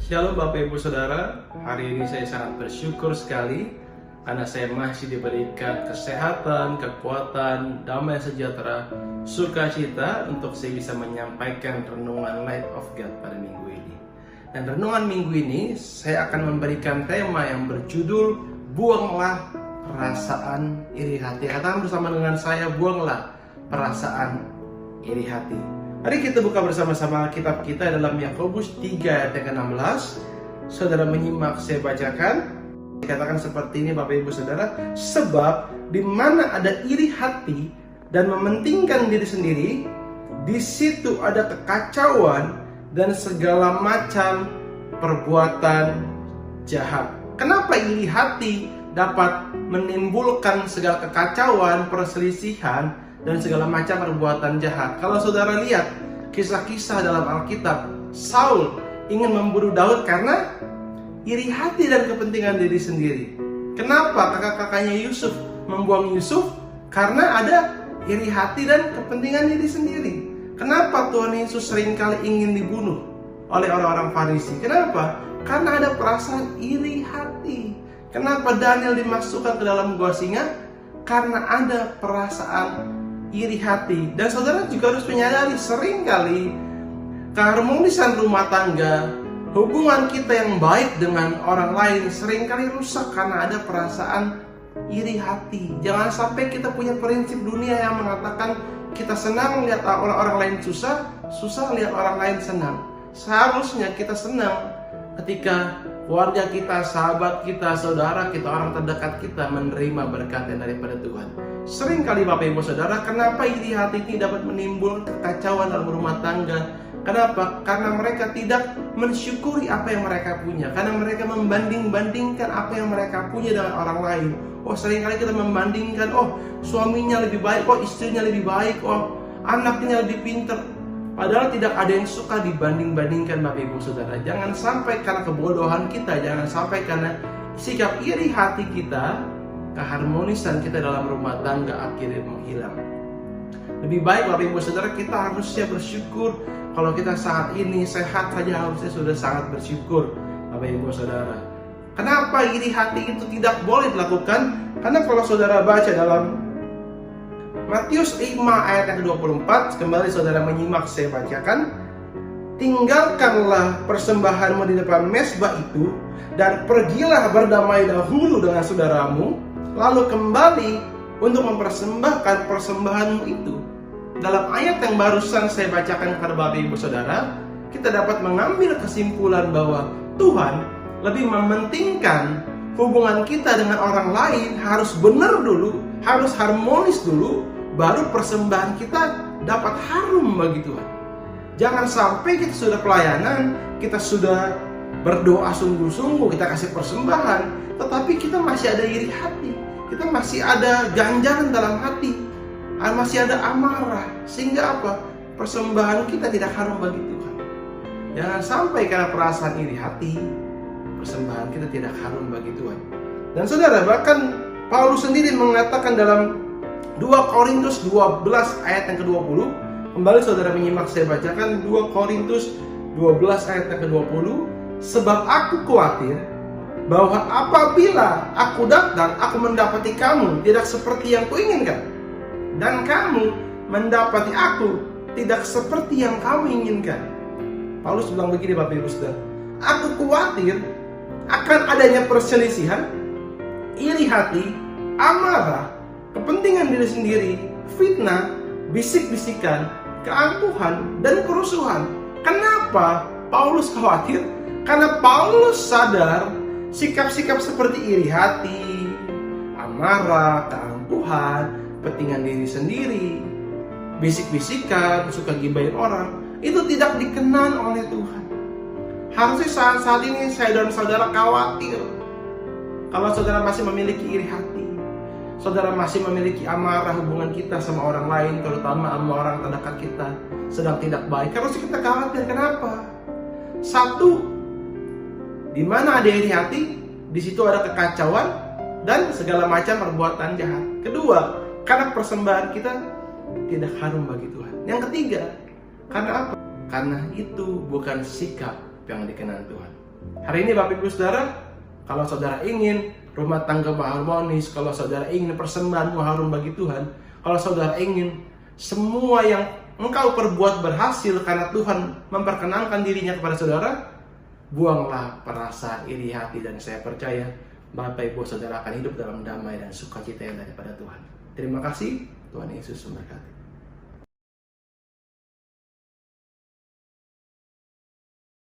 Shalom Bapak Ibu Saudara, hari ini saya sangat bersyukur sekali karena saya masih diberikan kesehatan, kekuatan, damai sejahtera, sukacita untuk saya bisa menyampaikan renungan Light of God pada minggu ini. Dan renungan minggu ini saya akan memberikan tema yang berjudul Buanglah Perasaan Iri Hati. Katakan bersama dengan saya, buanglah perasaan iri hati. Mari kita buka bersama-sama kitab kita dalam Yakobus 3 ayat yang ke-16. Saudara menyimak, saya bacakan. Dikatakan seperti ini Bapak Ibu Saudara, sebab di mana ada iri hati dan mementingkan diri sendiri, di situ ada kekacauan dan segala macam perbuatan jahat. Kenapa iri hati dapat menimbulkan segala kekacauan, perselisihan, dan segala macam perbuatan jahat? Kalau saudara lihat kisah-kisah dalam Alkitab, Saul ingin membunuh Daud karena iri hati dan kepentingan diri sendiri. Kenapa kakak-kakaknya Yusuf membuang Yusuf? Karena ada iri hati dan kepentingan diri sendiri. Kenapa Tuhan Yesus seringkali ingin dibunuh oleh orang-orang Farisi? Kenapa? Karena ada perasaan iri hati. Kenapa Daniel dimasukkan ke dalam gua singa? Karena ada perasaan iri hati. Dan saudara juga harus menyadari, seringkali keharmonisan rumah tangga, hubungan kita yang baik dengan orang lain seringkali rusak karena ada perasaan iri hati. Jangan sampai kita punya prinsip dunia yang mengatakan kita senang lihat orang lain susah, susah lihat orang lain senang. Seharusnya kita senang ketika keluarga kita, sahabat kita, saudara kita, orang terdekat kita menerima berkat yang daripada Tuhan. Seringkali Bapak Ibu Saudara, kenapa iri hati ini dapat menimbulkan kekacauan dalam rumah tangga? Kenapa? Karena mereka tidak mensyukuri apa yang mereka punya. Karena mereka membanding-bandingkan apa yang mereka punya dengan orang lain. Oh, seringkali kita membandingkan, oh suaminya lebih baik, oh istrinya lebih baik, oh anaknya lebih pintar. Padahal tidak ada yang suka dibanding-bandingkan Bapak Ibu Saudara. Jangan sampai karena kebodohan kita, jangan sampai karena sikap iri hati kita, keharmonisan kita dalam rumah tangga akhirnya menghilang. Lebih baik Bapak Ibu Saudara, kita harusnya bersyukur. Kalau kita saat ini sehat saja harusnya sudah sangat bersyukur Bapak Ibu Saudara. Kenapa iri hati itu tidak boleh dilakukan? Karena kalau saudara baca dalam Matius 5 ayat yang ke-24, kembali saudara menyimak, saya bacakan. Tinggalkanlah persembahanmu di depan mezbah itu, dan pergilah berdamai dahulu dengan saudaramu, lalu kembali untuk mempersembahkan persembahanmu itu. Dalam ayat yang barusan saya bacakan kepada Bapak Ibu Saudara, kita dapat mengambil kesimpulan bahwa Tuhan lebih mementingkan hubungan kita dengan orang lain harus benar dulu, harus harmonis dulu, baru persembahan kita dapat harum bagi Tuhan. Jangan sampai kita sudah pelayanan, kita sudah berdoa sungguh-sungguh, kita kasih persembahan, tetapi kita masih ada iri hati, kita masih ada ganjalan dalam hati, masih ada amarah, sehingga apa? Persembahan kita tidak harum bagi Tuhan. Jangan sampai karena perasaan iri hati, persembahan kita tidak harum bagi Tuhan. Dan saudara, bahkan Paulus sendiri mengatakan dalam 2 Korintus 12 ayat yang ke-20. Kembali saudara menyimak, saya bacakan 2 Korintus 12 ayat yang ke-20. Sebab aku khawatir bahwa apabila aku datang, aku mendapati kamu tidak seperti yang kuinginkan, dan kamu mendapati aku tidak seperti yang kamu inginkan. Paulus bilang begini Bapak Ibu Saudara, aku khawatir akan adanya perselisihan, iri hati, amarah, kepentingan diri sendiri, fitnah, bisik-bisikan, keangkuhan, dan kerusuhan. Kenapa Paulus khawatir? Karena Paulus sadar sikap-sikap seperti iri hati, amarah, keangkuhan, kepentingan diri sendiri, bisik-bisikan, suka gibahin orang, itu tidak dikenal oleh Tuhan. Harusnya saat ini saya dan saudara khawatir kalau saudara masih memiliki iri hati, saudara masih memiliki amarah, hubungan kita sama orang lain, terutama sama orang terdekat kita, sedang tidak baik. Harusnya kita khawatir. Kenapa? Satu, di mana ada iri hati, di situ ada kekacauan dan segala macam perbuatan jahat. Kedua, karena persembahan kita tidak harum bagi Tuhan. Yang ketiga, karena apa? Karena itu bukan sikap yang dikenal Tuhan. Hari ini Bapak Ibu Saudara, kalau saudara ingin rumah tangga harmonis, kalau saudara ingin persembahanmu harum bagi Tuhan, kalau saudara ingin semua yang engkau perbuat berhasil karena Tuhan memperkenankan dirinya kepada saudara, buanglah perasaan iri hati, dan saya percaya Bapak Ibu Saudara akan hidup dalam damai dan sukacita yang daripada Tuhan. Terima kasih, Tuhan Yesus memberkati.